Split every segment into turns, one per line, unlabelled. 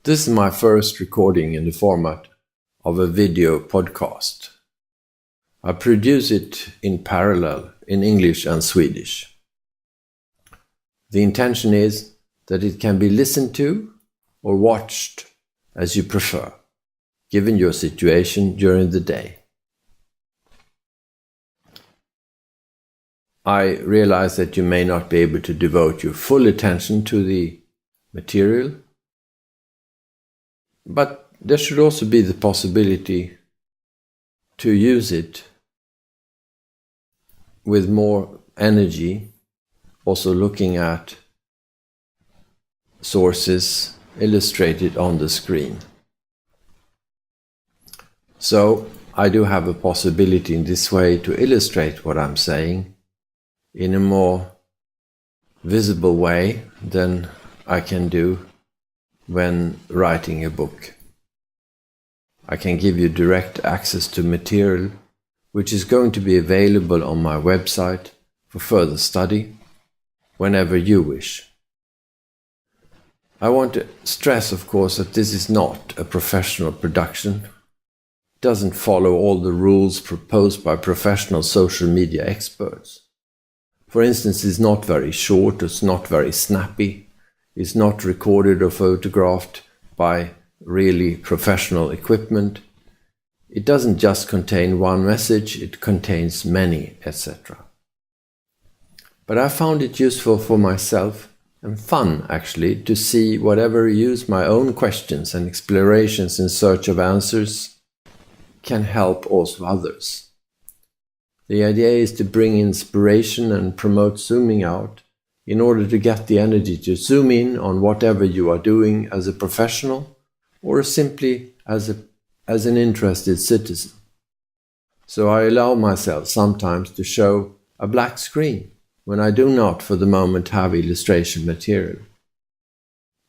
This is my first recording in the format of a video podcast. I produce it in parallel in English and Swedish. The intention is that it can be listened to or watched as you prefer, given your situation during the day. I realize that you may not be able to devote your full attention to the material, but there should also be the possibility to use it with more energy, also looking at sources illustrated on the screen. So I do have a possibility in this way to illustrate what I'm saying in a more visible way than I can do when writing a book. I can give you direct access to material which is going to be available on my website for further study whenever you wish. I want to stress, of course, that this is not a professional production. It doesn't follow all the rules proposed by professional social media experts. For instance, it's not very short, it's not very snappy, it's not recorded or photographed by really professional equipment. It doesn't just contain one message, it contains many, etc. But I found it useful for myself and fun, actually, to see whatever use my own questions and explorations in search of answers can help also others. The idea is to bring inspiration and promote zooming out in order to get the energy to zoom in on whatever you are doing as a professional or simply as an interested citizen. So I allow myself sometimes to show a black screen when I do not for the moment have illustration material.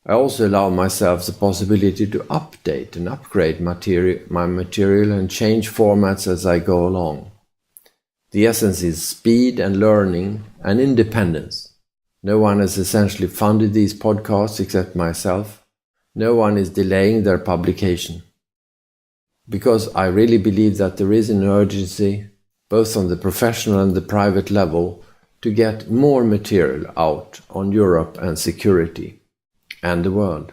I also allow myself the possibility to update and upgrade my material and change formats as I go along. The essence is speed and learning and independence. No one has essentially funded these podcasts except myself. No one is delaying their publication. Because I really believe that there is an urgency, both on the professional and the private level, to get more material out on Europe and security and the world.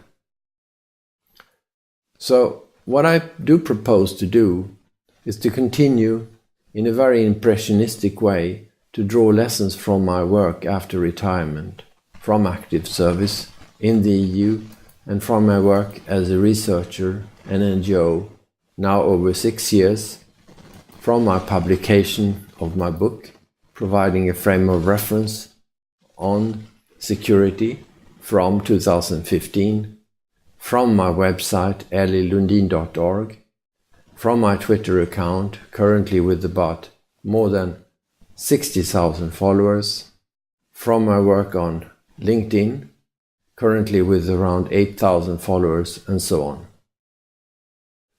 So what I do propose to do is to continue in a very impressionistic way to draw lessons from my work after retirement, from active service in the EU, and from my work as a researcher and NGO now over 6 years, from my publication of my book, providing a frame of reference on security from 2015, from my website lundin.org, from my Twitter account, currently with about more than 60,000 followers, from my work on LinkedIn, currently with around 8,000 followers, and so on.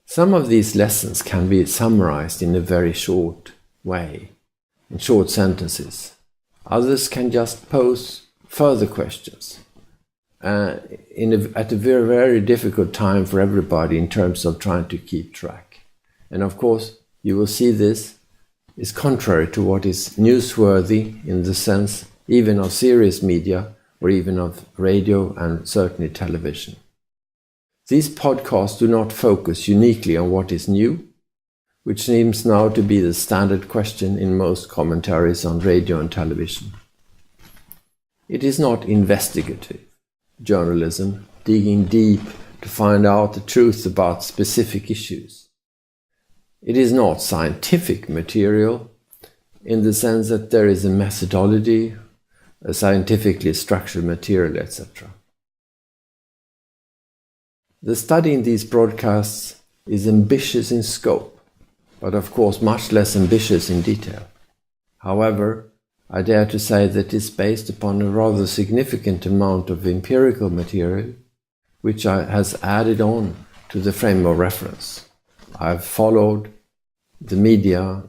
Some of these lessons can be summarized in a very short way, in short sentences. Others can just pose further questions at a very, very difficult time for everybody in terms of trying to keep track. And of course, you will see this is contrary to what is newsworthy in the sense even of serious media or even of radio and certainly television. These podcasts do not focus uniquely on what is new, which seems now to be the standard question in most commentaries on radio and television. It is not investigative journalism, digging deep to find out the truth about specific issues. It is not scientific material in the sense that there is a methodology, a scientifically structured material, etc. The study in these broadcasts is ambitious in scope, but of course much less ambitious in detail. However, I dare to say that it is based upon a rather significant amount of empirical material, which has added on to the frame of reference. I've followed the media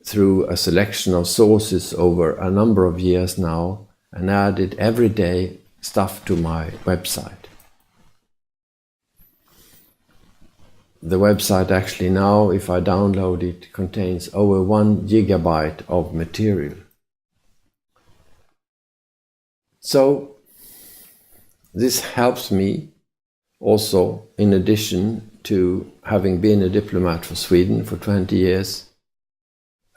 through a selection of sources over a number of years now and added every day stuff to my website. the website actually now, if I download it, contains over 1 gigabyte of material. So this helps me also, in addition to having been a diplomat for Sweden for 20 years,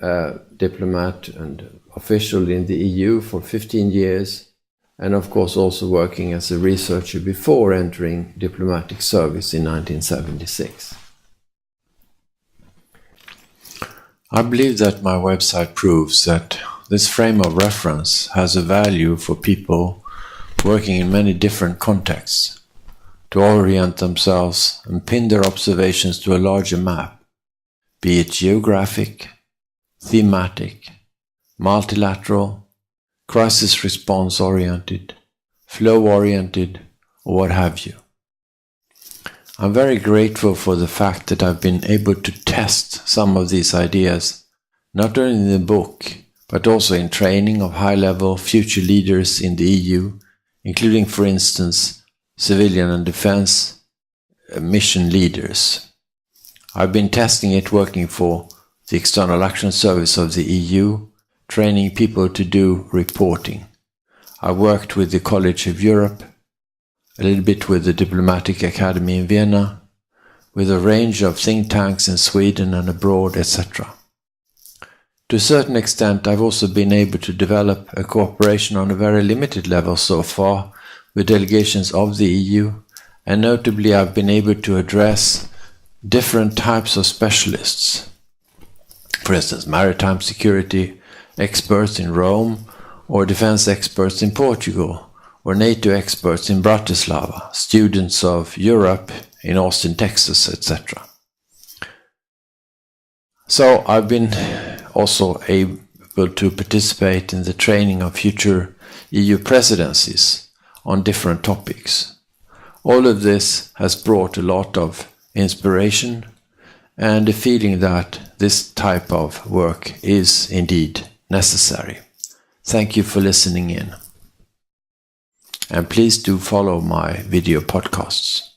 a diplomat and official in the EU for 15 years, and of course also working as a researcher before entering diplomatic service in 1976. I believe that my website proves that this frame of reference has a value for people working in many different contexts to orient themselves and pin their observations to a larger map, be it geographic, thematic, multilateral, crisis response oriented, flow oriented, or what have you. I'm very grateful for the fact that I've been able to test some of these ideas, not only in the book, but also in training of high-level future leaders in the EU, including, for instance, civilian and defense mission leaders. I've been testing it working for the External Action Service of the EU, training people to do reporting. I worked with the College of Europe, a little bit with the Diplomatic Academy in Vienna, with a range of think tanks in Sweden and abroad, etc. To a certain extent, I've also been able to develop a cooperation on a very limited level so far with delegations of the EU, and notably I've been able to address different types of specialists. For instance, maritime security experts in Rome, or defense experts in Portugal, or NATO experts in Bratislava, students of Europe in Austin, Texas, etc. So I've been also able to participate in the training of future EU presidencies on different topics. All of this has brought a lot of inspiration and a feeling that this type of work is indeed necessary. Thank you for listening in. And please do follow my video podcasts.